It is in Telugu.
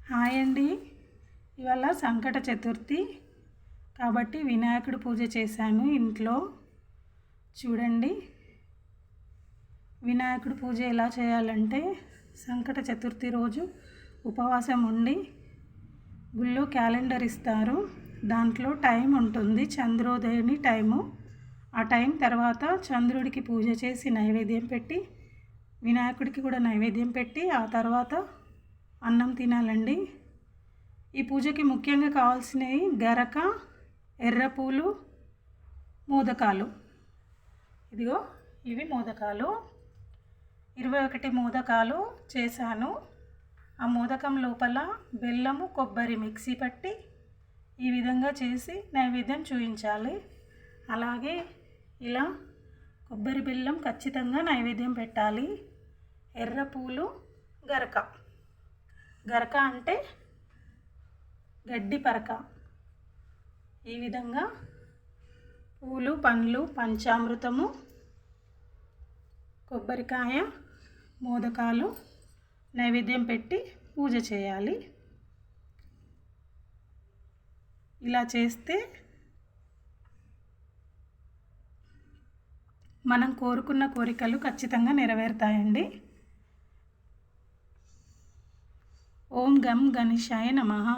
హాయ్ అండి. ఇవాళ సంకట చతుర్థి కాబట్టి వినాయకుడి పూజ చేశాను ఇంట్లో. చూడండి, వినాయకుడి పూజ ఎలా చేయాలంటే, సంకట చతుర్థి రోజు ఉపవాసం ఉండి గుళ్ళో క్యాలెండర్ ఇస్తారు. దాంట్లో టైం ఉంటుంది, చంద్రోదయని టైము. ఆ టైం తర్వాత చంద్రుడికి పూజ చేసి నైవేద్యం పెట్టి, వినాయకుడికి కూడా నైవేద్యం పెట్టి ఆ తర్వాత అన్నం తినాలండి. ఈ పూజకి ముఖ్యంగా కావాల్సినవి గరక, ఎర్రపూలు, మోదకాలు. ఇదిగో ఇవి మోదకాలు. 21 మోదకాలు చేశాను. ఆ మోదకం లోపల బెల్లము, కొబ్బరి మిక్సీ పట్టి ఈ విధంగా చేసి నైవేద్యం చూపించాలి. అలాగే ఇలా కొబ్బరి బెల్లం ఖచ్చితంగా నైవేద్యం పెట్టాలి. ఎర్రపూలు, గరక. గరక అంటే గడ్డి పరక. ఈ విధంగా పూలు, పండ్లు, పంచామృతము, కొబ్బరికాయ, మోదకాలు నైవేద్యం పెట్టి పూజ చేయాలి. ఇలా చేస్తే మనం కోరుకున్న కోరికలు ఖచ్చితంగా నెరవేరుతాయండి. ఓం గం గణేశాయ నమః.